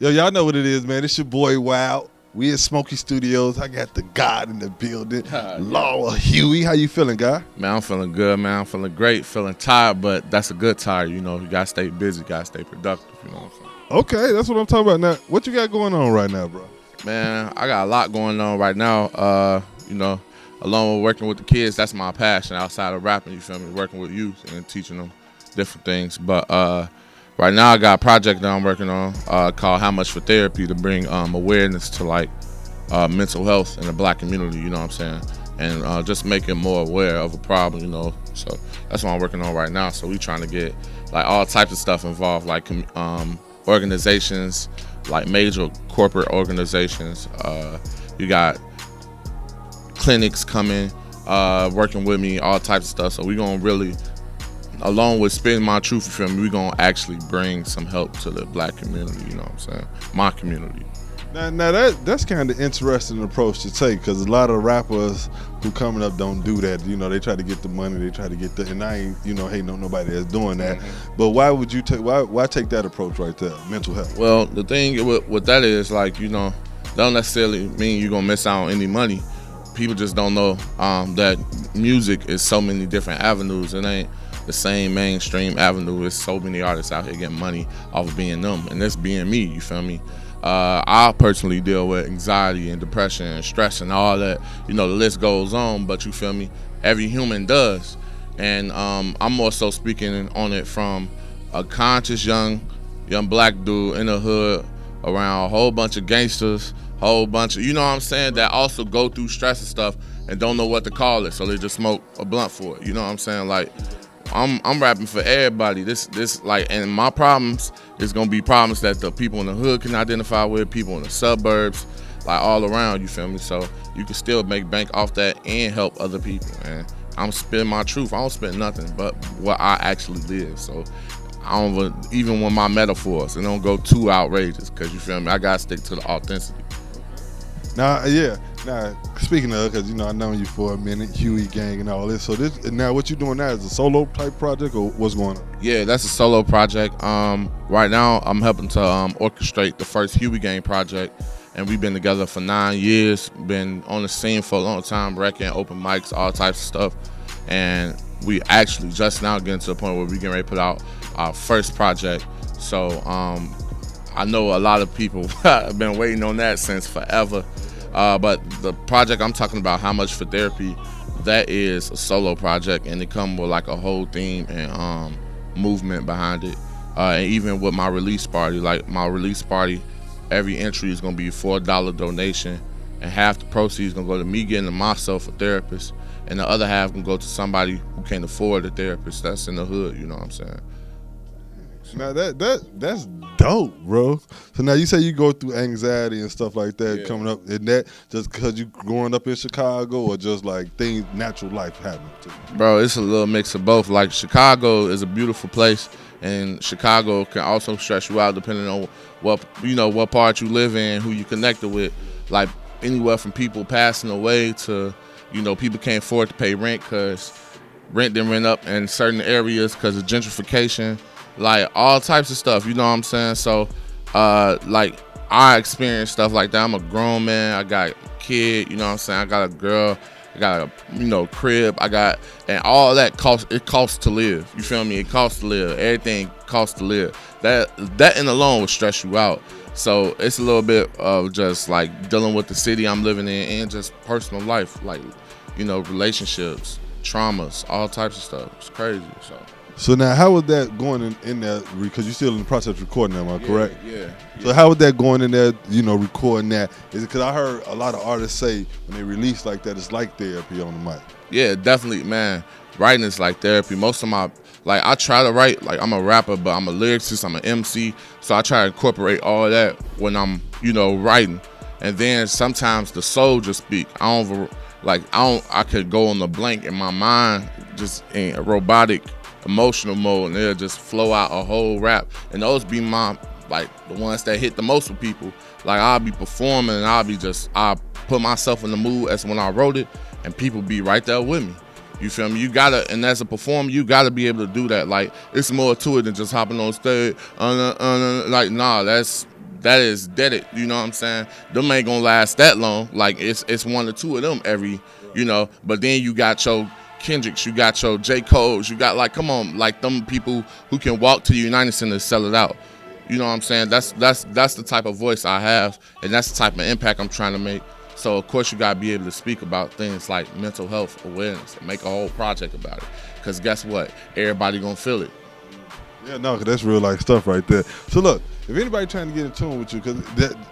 Yo, y'all know what it is, man. It's your boy Wild. We at Smoky Studios. I got the God in the building. Law of Huey. How you feeling, guy? Man, I'm feeling good, man. I'm feeling great. Feeling tired, but that's a good tired. You know, you got to stay busy, got to stay productive. You know what I'm saying? Okay, that's what I'm talking about now. What you got going on right now, bro? Man, I got a lot going on right now. You know, along with working with the kids, that's my passion outside of rapping, you feel me? Working with youth and teaching them different things. But right now I got a project that I'm working on called How Much for Therapy to bring awareness to like mental health in the black community, you know what I'm saying? And just making more aware of a problem, you know. So that's what I'm working on right now. So we trying to get like all types of stuff involved, like organizations, like major corporate organizations. You got clinics coming, working with me, all types of stuff. So we gonna really, along with spitting my truth, you feel me, we gonna actually bring some help to the black community, you know what I'm saying? My community. Now that's kind of interesting approach to take, because a lot of rappers who coming up don't do that. You know, they try to get the money, they try to get the, and I ain't, you know, hating on nobody that's doing that. Mm-hmm. But why would you take, why take that approach right there, mental health? Well, the thing with that is, like, you know, don't necessarily mean you're gonna miss out on any money. People just don't know that music is so many different avenues. It ain't the same mainstream avenue. There's so many artists out here getting money off of being them, and that's being me, you feel me? I personally deal with anxiety and depression and stress and all that. You know, the list goes on, but you feel me? Every human does. And I'm more so speaking on it from a conscious young black dude in the hood around a whole bunch of gangsters, whole bunch of, you know what I'm saying, that also go through stress and stuff and don't know what to call it, so they just smoke a blunt for it. You know what I'm saying? Like, I'm rapping for everybody. This like, and my problems is gonna be problems that the people in the hood can identify with, people in the suburbs, like all around, you feel me? So you can still make bank off that and help other people. And I'm spitting my truth. I don't spit nothing but what I actually live. So I don't, even with my metaphors, it don't go too outrageous, because you feel me? I gotta stick to the authenticity. Now, yeah. Now, speaking of, because, you know, I've known you for a minute, Huey Gang and all this. So this, now what you doing now is a solo type project, or what's going on? Yeah, that's a solo project. Right now, I'm helping to orchestrate the first Huey Gang project, and we've been together for 9 years. Been on the scene for a long time, wrecking, open mics, all types of stuff. And we actually just now getting to the point where we getting ready to put out our first project. So I know a lot of people have been waiting on that since forever. But the project I'm talking about, How Much for Therapy, that is a solo project, and it comes with like a whole theme and movement behind it. And even with my release party, like my release party, every entry is gonna be a $4 donation, and half the proceeds is gonna go to me getting myself a therapist, and the other half can go to somebody who can't afford a therapist that's in the hood, you know what I'm saying? Now that's dope, bro. So now you say you go through anxiety and stuff like that coming up, and that just because you growing up in Chicago, or just like things, natural life happening to you? Bro, it's a little mix of both. Like, Chicago is a beautiful place, and Chicago can also stress you out depending on what part you live in, who you connected with. Like, anywhere from people passing away to, you know, people can't afford to pay rent because rent didn't rent up in certain areas because of gentrification. Like, all types of stuff, you know what I'm saying? So, like, I experienced stuff like that. I'm a grown man. I got a kid, you know what I'm saying? I got a girl. I got a, you know, crib. And all that costs to live. You feel me? It costs to live. Everything costs to live. That in alone will stress you out. So it's a little bit of just like dealing with the city I'm living in and just personal life, like, you know, relationships, traumas, all types of stuff. It's crazy. So now, how was that going in there? Because you're still in the process of recording that, am I correct? Yeah. So how was that going in there, you know, recording that? Is it because I heard a lot of artists say when they release like that, it's like therapy on the mic? Yeah, definitely, man. Writing is like therapy. Most of my, like, I try to write, like, I'm a rapper, but I'm a lyricist, I'm an MC, so I try to incorporate all that when I'm, you know, writing. And then sometimes the soul just speak. I could go on the blank in my mind, just in a robotic emotional mode, and it'll just flow out a whole rap. And those be my, like, the ones that hit the most with people. Like, I'll be performing and I'll put myself in the mood as when I wrote it, and people be right there with me. You feel me? You gotta, and as a performer, you gotta be able to do that. Like, it's more to it than just hopping on stage. Like, nah, that's that is deaded. You know what I'm saying? Them ain't gonna last that long. Like it's one or two of them every, you know. But then you got your Kendricks, you got your J. Cole's, you got like, come on, like them people who can walk to the United Center and sell it out. You know what I'm saying? That's the type of voice I have, and that's the type of impact I'm trying to make. So of course you gotta be able to speak about things like mental health awareness and make a whole project about it. Cause guess what? Everybody gonna feel it. Yeah, no, cause that's real life stuff right there. So look, if anybody trying to get in tune with you, cause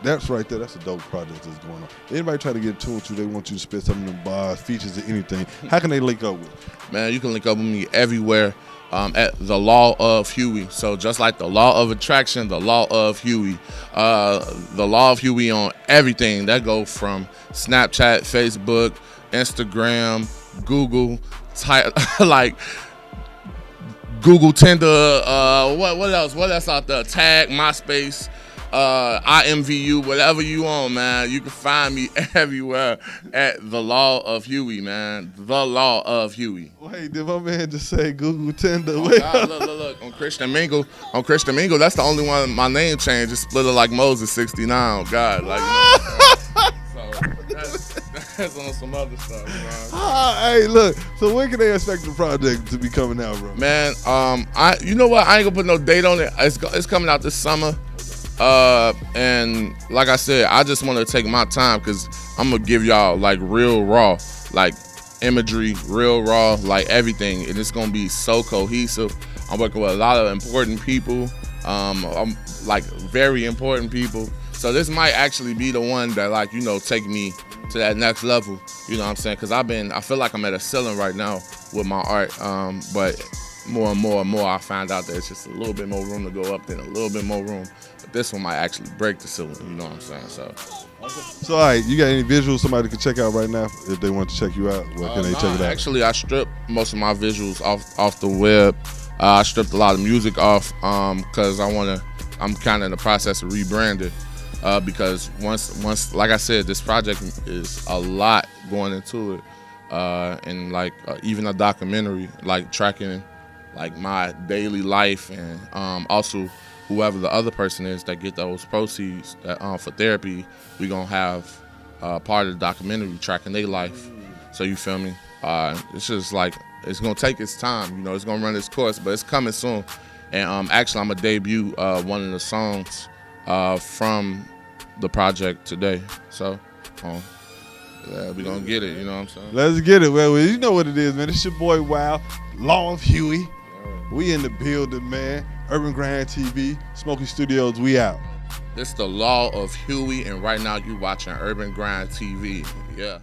that's right there, that's a dope project that's going on. Anybody trying to get in tune with you, they want you to spit some of them bars, features, or anything. How can they link up with you? Man, you can link up with me everywhere at the Law of Huey. So just like the Law of Attraction, the Law of Huey. The Law of Huey on everything. That go from Snapchat, Facebook, Instagram, Google, like Google, Tinder, what else? What else out there? Tag, MySpace, IMVU, whatever you on, man. You can find me everywhere at the Law of Huey, man. The Law of Huey. Wait, did my man just say Google, Tinder? Oh, God, look. On Christian Mingle, that's the only one my name changed. It's split it like Moses 69. Oh, God, like. So that's on some other stuff, you know? Hey, look. So when can they expect the project to be coming out, bro? Man, you know what? I ain't gonna put no date on it. It's coming out this summer. And like I said, I just want to take my time because I'm gonna give y'all like real raw, like imagery, real raw, like everything, and it's gonna be so cohesive. I'm working with a lot of important people, I'm like very important people. So this might actually be the one that, like, you know, take me to that next level. You know what I'm saying? Because I feel like I'm at a ceiling right now with my art. But more and more, I find out that it's just a little bit more room to go up, then a little bit more room. But this one might actually break the ceiling. You know what I'm saying? So all right, you got any visuals somebody can check out right now if they want to check you out? Where can they check it out? Actually, I stripped most of my visuals off the web. I stripped a lot of music off because I'm kind of in the process of rebranding. Because once, like I said, this project is a lot going into it, and like even a documentary, like tracking like my daily life, and also whoever the other person is that get those proceeds that for therapy, we gonna have part of the documentary tracking their life. So you feel me? It's just like it's gonna take its time, you know. It's gonna run its course, but it's coming soon. And actually, I'm gonna debut one of the songs from the project today. So yeah, we gonna get it, you know what I'm saying? Let's get it. Well, you know what it is, man. It's your boy Wow, Law of Huey. We in the building, man. Urban Grind TV, Smoky Studios, we out. It's the Law of Huey, and right now you watching Urban Grind TV. Yeah.